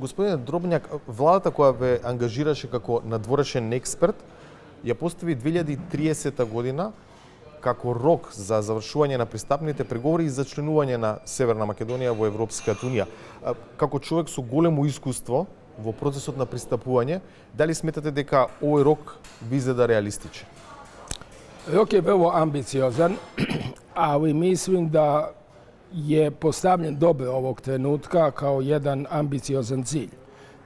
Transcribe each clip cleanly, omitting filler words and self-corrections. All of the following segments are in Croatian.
Господине Дробњак, владата која ве ангажираше како надворешен експерт, ја постави 2030 година како рок за завршување на пристапните преговори и за членување на Северна Македонија во Европската унија. Како човек со големо искуство во процесот на пристапување, дали сметате дека овој рок би изгледа реалистичен? Rok je vrlo ambiciozan, ali mislim da je postavljen dobro ovog trenutka kao jedan ambiciozan cilj.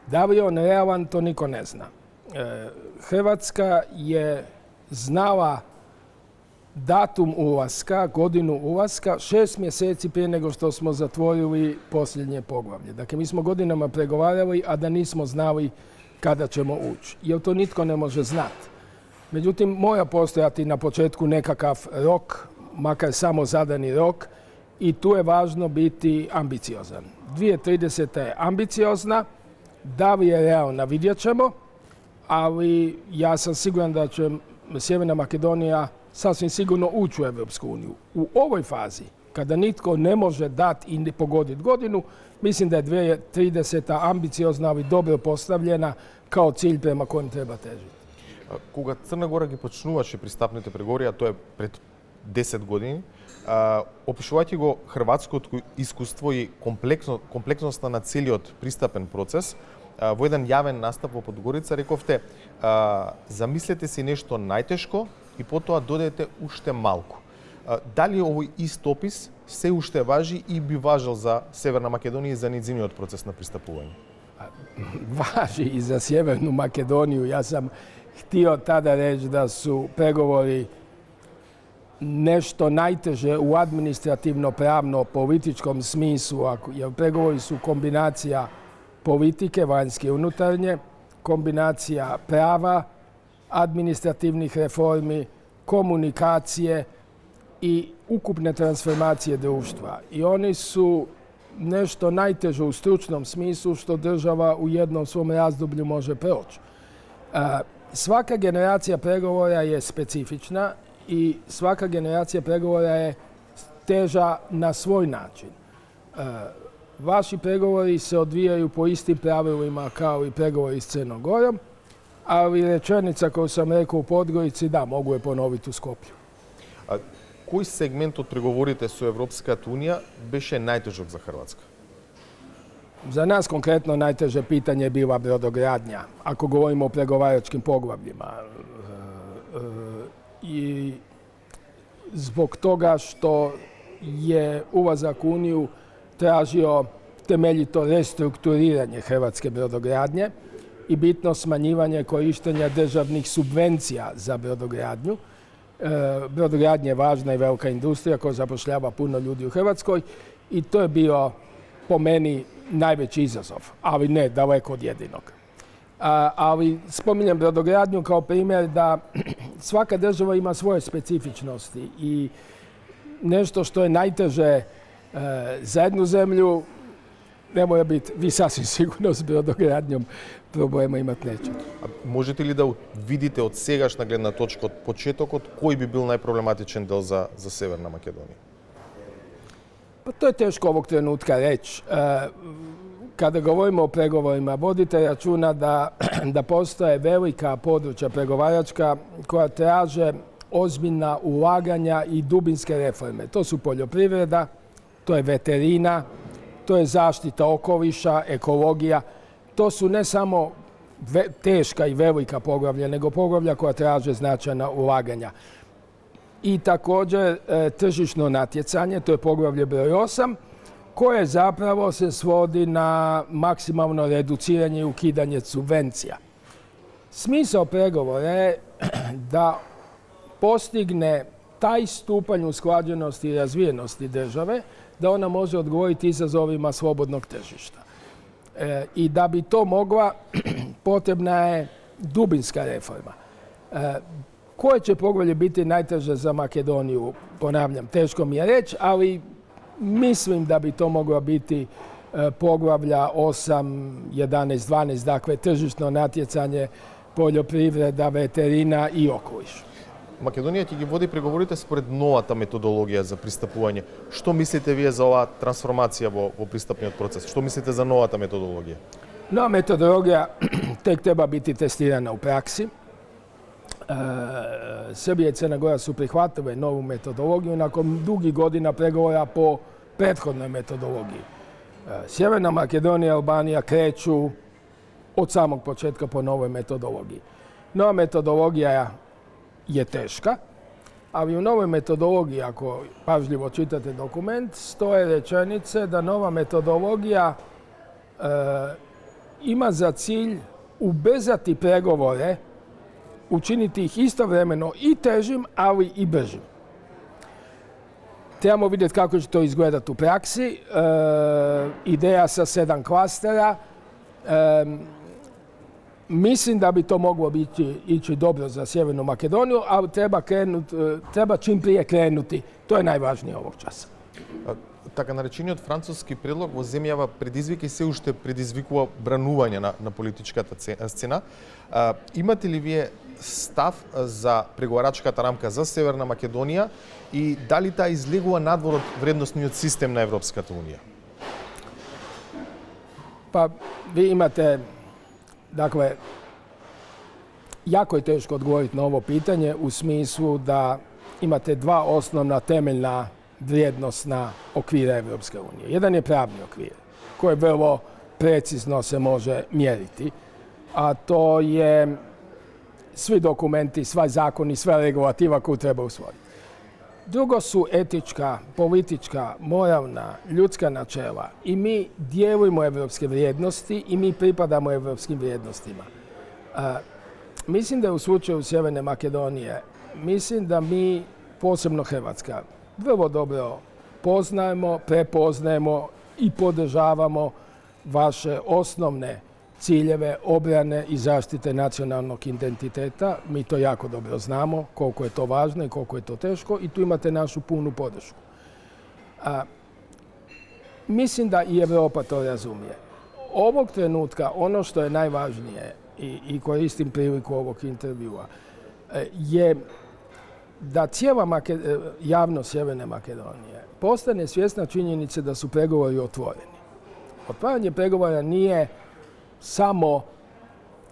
Da li je on realan, to niko ne zna. Hrvatska je znala datum ulaska, godinu ulaska, 6 mjeseci prije nego što smo zatvorili posljednje poglavlje. Dakle, mi smo godinama pregovarali, a da nismo znali kada ćemo ući. Jer to nitko ne može znati. Međutim, mora postojati na početku nekakav rok, makar samo zadani rok, i tu je važno biti ambiciozan. 2030. je ambiciozna, da li je realna vidjet ćemo, ali ja sam siguran da će Sjeverna Makedonija sasvim sigurno ući u Europsku uniju. U ovoj fazi, kada nitko ne može dati i ne pogoditi godinu, mislim da je 2030. ambiciozna, ali dobro postavljena kao cilj prema kojem treba težiti. Кога Црна Гора ги почнуваше пристапните преговори, а тоа е пред 10 години, опишувајќи го хрватското искуство и комплексноста на целиот пристапен процес, во еден јавен настап во Подгорица рековте: замислете си нешто најтешко и потоа додете уште малку. Дали овој ист опис се уште важи и би важил за Северна Македонија и за нејзиниот процес на пристапување? Važi i za Sjevernu Makedoniju. Ja sam htio tada reći da su pregovori nešto najteže u administrativno-pravno političkom smislu, jer pregovori su kombinacija politike, vanjske i unutarnje, kombinacija prava, administrativnih reformi, komunikacije i ukupne transformacije društva. I oni su nešto najteže u stručnom smislu što država u jednom svom razdoblju može proći. Svaka generacija pregovora je specifična i svaka generacija pregovora je teža na svoj način. Vaši pregovori se odvijaju po istim pravilima kao i pregovori s Crnom Gorom, ali rečenica koju sam rekao u Podgorici, da, mogu je ponoviti u Skoplju. Кој сегмент од преговорите со Европската Унија беше најтежок за Хрватска? Za nas konkretno najteže pitanje je bila brodogradnja, ako govorimo o pregovaračkim poglavljima. I zbog toga što je ulazak u Uniju tražio temeljito restrukturiranje hrvatske brodogradnje i bitno smanjivanje korištenja državnih subvencija za brodogradnju. Brodogradnja je važna i velika industrija koja zapošljava puno ljudi u Hrvatskoj i to je bio po meni najveći izazov, ali ne daleko od jedinog. Ali spominjem brodogradnju kao primjer da svaka država ima svoje specifičnosti i nešto što je najteže za jednu zemlju ne mora biti, vi sasvim sigurno s brodogradnjom problema imati neće. Можете ли да видите од сегашна гледна точка, од почетокот, кој би бил најпроблематичен дел за Северна Македонија? Pa to je teško ovog trenutka reći. Kada govorimo o pregovorima, vodite računa da postoje velika područja pregovaračka koja traže ozbiljna ulaganja i dubinske reforme. To su poljoprivreda, to je veterina, to je zaštita okoliša, ekologija. To su ne samo teška i velika poglavlja, nego poglavlja koja traže značajna ulaganja. I također tržišno natjecanje, to je poglavlje broj 8, koje zapravo se svodi na maksimalno reduciranje i ukidanje subvencija. Smisao pregovora je da postigne taj stupanj usklađenosti i razvijenosti države da ona može odgovoriti izazovima slobodnog tržišta. I da bi to mogla, potrebna je dubinska reforma. Koje će poglavlje biti najteže za Makedoniju? Ponavljam, teško mi je reći, ali mislim da bi to mogla biti poglavlja 8, 11, 12, dakle tržišno natjecanje, poljoprivreda, veterina i okoliš. Македонија ќе ги води преговорите според новата методологија за пристапување. Што мислите вие за оваа трансформација во пристапниот процес? Што мислите за новата методологија? No, metodologija tek treba biti testirana u praksi. Srbija i Crna Gora su prihvatile novu metodologiju nakon dugih godina pregovora po prethodnoj metodologiji. Sjeverna Makedonija i Albanija kreću od samog početka po novoj metodologiji. Nova metodologija je teška, ali u novoj metodologiji, ako pažljivo čitate dokument, stoje rečenice da nova metodologija ima za cilj ubrzati pregovore, učiniti ih istovremeno i težim, ali i bržim. Trebamo vidjeti kako će to izgledati u praksi. Ideja sa 7 klastera. Mislim da bi to moglo ići dobro za Sjevernu Makedoniju, ali treba čim prije krenuti. To je najvažnije ovog časa. Така наречениот француски предлог во земјава предизвика и се уште предизвикува бранување на политичката сцена. Имате ли вие став за преговарачката рамка за Северна Македонија и дали таа излегува надвор од вредносниот систем на Европската унија? Pa vi imate, dakle, jako je teško odgovoriti na ovo pitanje u smislu da imate dva osnovna temeljna vrijednosna okvira Evropske unije. Jedan je pravni okvir koji vrlo precizno se može mjeriti, a to je svi dokumenti, sva zakoni, sva regulativa koju treba usvojiti. Drugo su etička, politička, moralna, ljudska načela i mi dijelimo evropske vrijednosti i mi pripadamo evropskim vrijednostima. Mislim da je u slučaju Sjeverne Makedonije, mislim da mi, posebno Hrvatska, vrlo dobro poznajemo, prepoznajemo i podržavamo vaše osnovne ciljeve obrane i zaštite nacionalnog identiteta. Mi to jako dobro znamo, koliko je to važno i koliko je to teško i tu imate našu punu podršku. Mislim da i Europa to razumije. Ovog trenutka ono što je najvažnije i koristim priliku ovog intervjua je da cijela javnost Sjeverne Makedonije postane svjesna činjenice da su pregovori otvoreni. Otvaranje pregovora nije samo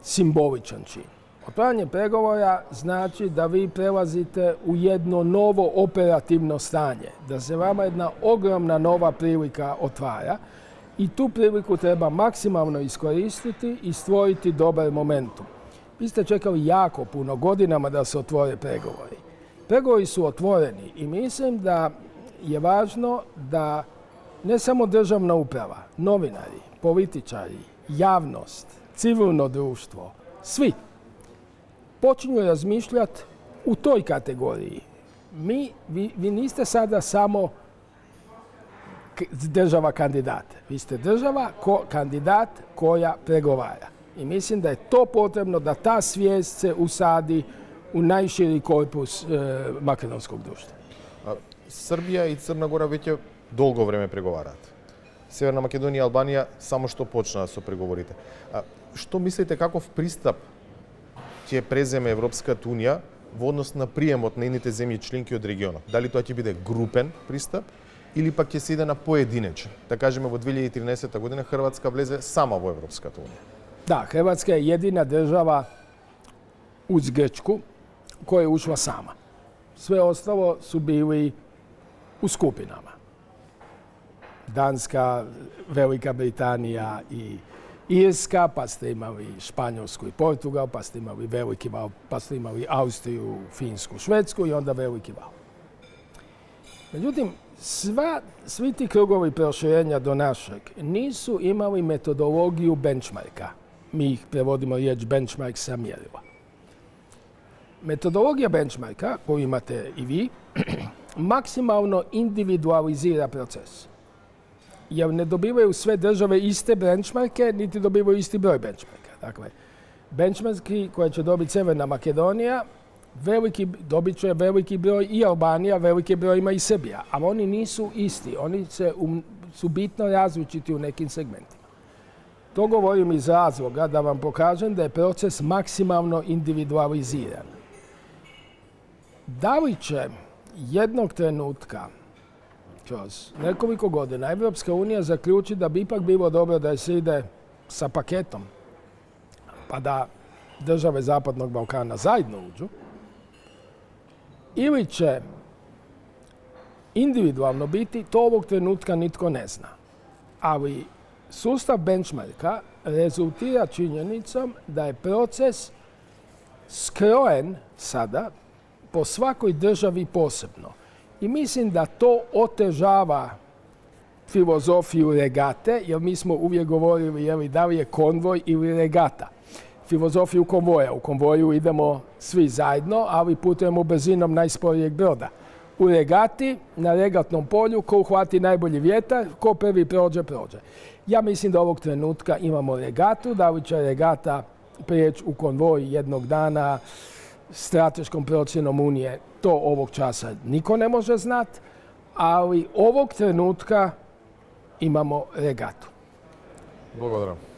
simboličan čin. Otvaranje pregovora znači da vi prelazite u jedno novo operativno stanje, da se vama jedna ogromna nova prilika otvara i tu priliku treba maksimalno iskoristiti i stvoriti dobar momentum. Vi ste čekali jako puno godinama da se otvore pregovori. Pregovori su otvoreni i mislim da je važno da ne samo državna uprava, novinari, političari, javnost, civilno društvo, svi počinju razmišljati u toj kategoriji. Vi niste sada samo država kandidat. Vi ste država kandidat koja pregovara. I mislim da je to potrebno da ta svijest se usadi u najširi korpus makedonskog društva. Srbija и Црна Гора веќе долго време преговараат. Северна Македонија и Албанија само што почнаа со преговорите. Што мислите каков пристап ќе преземе Европската унија во однос на приемот на нейните земји членки од регионот? Дали тоа ќе биде групен пристап или пак ќе се иде на поединечен? Да кажеме во 2013 година Хрватска влезе сама во Европската унија. Da, Hrvatska je jedina država uz Grčku koja je ušla sama. Sve ostalo su bili u skupinama. Danska, Velika Britanija i Irska, pa ste imali Španjolsku i Portugal, pa ste imali Veliki val, pa ste imali Austriju, Finsku, Švedsku i onda Veliki val. Međutim, svi ti krugovi proširenja do našeg nisu imali metodologiju benchmarka. Mi ih prevodimo riječ benchmark sa mjerila. Metodologija benchmarka, koju imate i vi, maksimalno individualizira proces. Jer ne dobivaju sve države iste benchmarke, niti dobivaju isti broj benchmarka. Dakle, benchmarki koje će dobiti Sjeverna Makedonija, dobit će veliki broj i Albanija, veliki broj ima i Srbija. Ali oni nisu isti, oni su bitno različiti u nekim segmentima. To govorim iz razloga da vam pokažem da je proces maksimalno individualiziran. Da li će jednog trenutka, kroz nekoliko godina, Evropska unija zaključi da bi ipak bilo dobro da se ide sa paketom, pa da države Zapadnog Balkana zajedno uđu, ili će individualno biti, to ovog trenutka nitko ne zna. Ali sustav benchmarka rezultira činjenicom da je proces skrojen sada po svakoj državi posebno. I mislim da to otežava filozofiju regate, jer mi smo uvijek govorili da li je konvoj ili regata. Filozofiju konvoja. U konvoju idemo svi zajedno, ali putujemo brzinom najsporijeg broda. U regati, na regatnom polju, ko uhvati najbolji vjetar, ko prvi prođe, prođe. Ja mislim da ovog trenutka imamo regatu, da li će regata prijeći u konvoj jednog dana strateškom procjenom Unije, to ovog časa niko ne može znati, ali ovog trenutka imamo regatu. Благодарам.